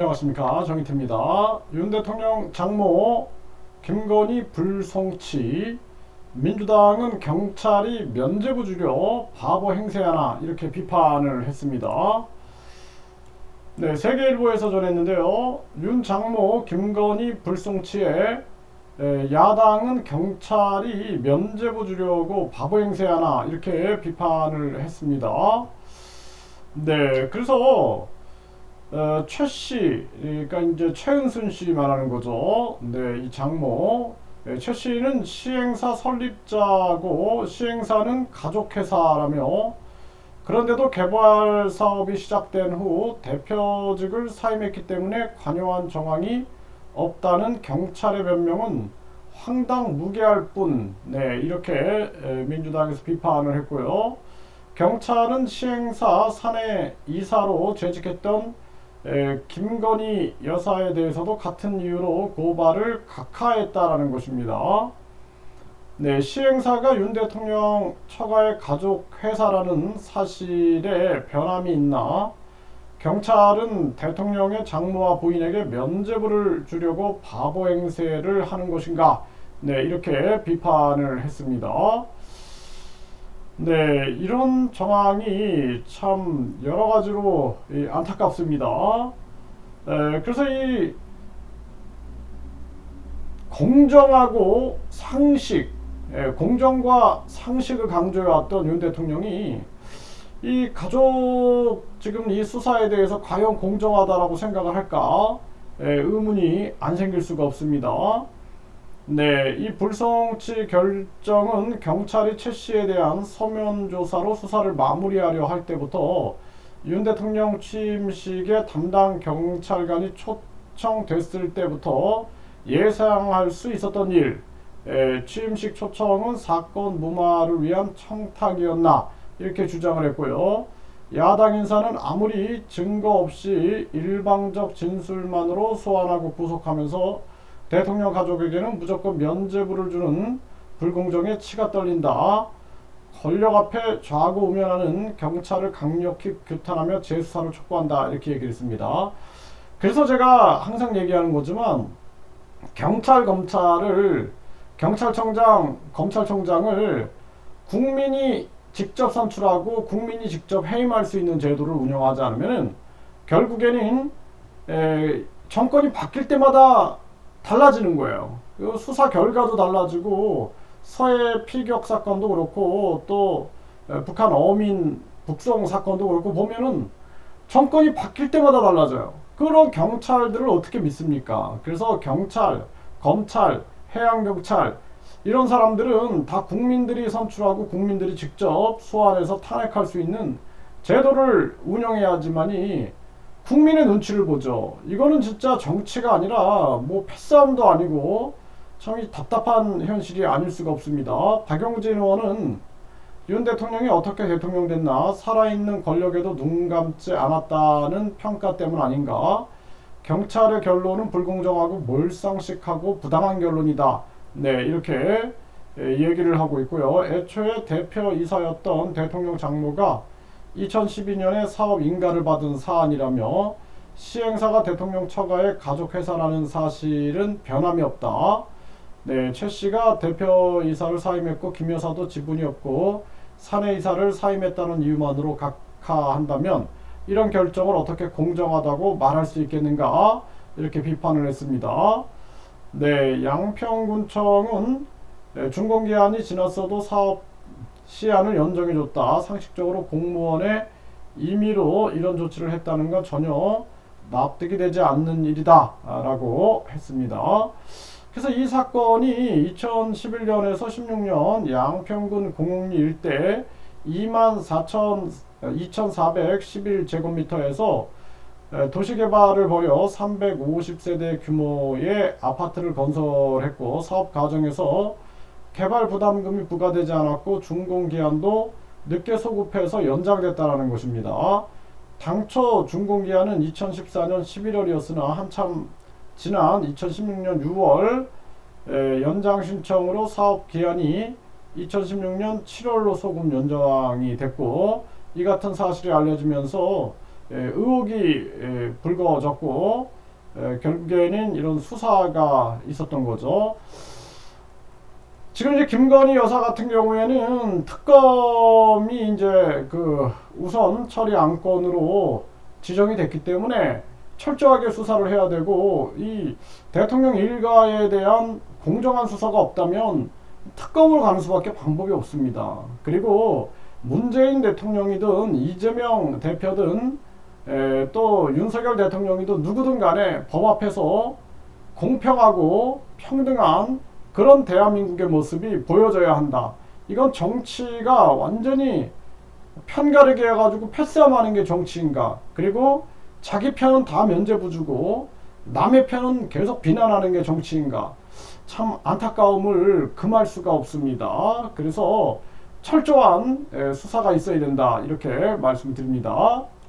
안녕하십니까, 정희태입니다. 윤 대통령 장모 김건희 불송치, 민주당은 경찰이 면죄부 주려 바보 행세하나 이렇게 비판을 했습니다. 네, 세계일보에서 전했는데요. 윤 장모 김건희 불송치에 야당은 경찰이 면죄부 주려고 바보 행세하나 이렇게 비판을 했습니다. 네, 그래서 최 씨, 그러니까 이제 최은순 씨 말하는 거죠. 네, 이 장모. 최 씨는 시행사 설립자고 시행사는 가족회사라며, 그런데도 개발 사업이 시작된 후 대표직을 사임했기 때문에 관여한 정황이 없다는 경찰의 변명은 황당무계할 뿐. 네, 이렇게 민주당에서 비판을 했고요. 경찰은 시행사 사내 이사로 재직했던 김건희 여사에 대해서도 같은 이유로 고발을 각하했다라는 것입니다. 네, 시행사가 윤 대통령 처가의 가족 회사라는 사실에 변함이 있나? 경찰은 대통령의 장모와 부인에게 면죄부를 주려고 바보 행세를 하는 것인가? 네, 이렇게 비판을 했습니다. 네, 이런 정황이 참 여러 가지로 안타깝습니다. 그래서 이 공정하고 상식, 공정과 상식을 강조해왔던 윤 대통령이 이 가족 지금 이 수사에 대해서 과연 공정하다라고 생각을 할까? 의문이 안 생길 수가 없습니다. 네, 이 불송치 결정은 경찰이 최 씨에 대한 서면 조사로 수사를 마무리하려 할 때부터 윤 대통령 취임식에 담당 경찰관이 초청됐을 때부터 예상할 수 있었던 일. 취임식 초청은 사건 무마를 위한 청탁이었나 이렇게 주장을 했고요. 야당 인사는 아무리 증거 없이 일방적 진술만으로 소환하고 구속하면서 대통령 가족에게는 무조건 면죄부를 주는 불공정에 치가 떨린다. 권력 앞에 좌고우면하는 경찰을 강력히 규탄하며 재수사를 촉구한다. 이렇게 얘기를 했습니다. 그래서 제가 항상 얘기하는 거지만 경찰, 검찰을, 경찰청장, 검찰총장을 국민이 직접 선출하고 국민이 직접 해임할 수 있는 제도를 운영하지 않으면 결국에는 정권이 바뀔 때마다 달라지는 거예요. 수사 결과도 달라지고 서해 피격 사건도 그렇고 또 북한 어민 북송 사건도 그렇고 보면은 정권이 바뀔 때마다 달라져요. 그런 경찰들을 어떻게 믿습니까? 그래서 경찰, 검찰, 해양경찰 이런 사람들은 다 국민들이 선출하고 국민들이 직접 소환해서 탄핵할 수 있는 제도를 운영해야지만이 국민의 눈치를 보죠. 이거는 진짜 정치가 아니라 뭐 패싸움도 아니고 참 답답한 현실이 아닐 수가 없습니다. 박용진 의원은 윤 대통령이 어떻게 대통령 됐나 살아있는 권력에도 눈 감지 않았다는 평가 때문 아닌가. 경찰의 결론은 불공정하고 몰상식하고 부당한 결론이다. 네, 이렇게 얘기를 하고 있고요. 애초에 대표이사였던 대통령 장모가 2012년에 사업 인가를 받은 사안이라며 시행사가 대통령 처가의 가족회사라는 사실은 변함이 없다. 네, 최 씨가 대표이사를 사임했고 김 여사도 지분이 없고 사내이사를 사임했다는 이유만으로 각하한다면 이런 결정을 어떻게 공정하다고 말할 수 있겠는가? 이렇게 비판을 했습니다. 네, 양평군청은 준공기한이 지났어도 사업 시한을 연장해줬다. 상식적으로 공무원의 임의로 이런 조치를 했다는 건 전혀 납득이 되지 않는 일이다 라고 했습니다. 그래서 이 사건이 2011년에서 16년 양평군 공릉리 일대 24,411제곱미터에서 도시개발을 벌여 350세대 규모의 아파트를 건설했고 사업 과정에서 개발 부담금이 부과되지 않았고 준공기한도 늦게 소급해서 연장됐다는 것입니다. 당초 준공기한은 2014년 11월이었으나 한참 지난 2016년 6월 연장 신청으로 사업 기한이 2016년 7월로 소급 연장이 됐고 이 같은 사실이 알려지면서 의혹이 불거졌고 결국에는 이런 수사가 있었던 거죠. 지금 이제 김건희 여사 같은 경우에는 특검이 이제 그 우선 처리 안건으로 지정이 됐기 때문에 철저하게 수사를 해야 되고, 이 대통령 일가에 대한 공정한 수사가 없다면 특검을 가는 수밖에 방법이 없습니다. 그리고 문재인 대통령이든 이재명 대표든 또 윤석열 대통령이든 누구든 간에 법 앞에서 공평하고 평등한 그런 대한민국의 모습이 보여져야 한다. 이건 정치가 완전히 편가르게 해가지고 패싸움하는 게 정치인가? 그리고 자기 편은 다 면죄부 주고 남의 편은 계속 비난하는 게 정치인가? 참 안타까움을 금할 수가 없습니다. 그래서 철저한 수사가 있어야 된다, 이렇게 말씀드립니다.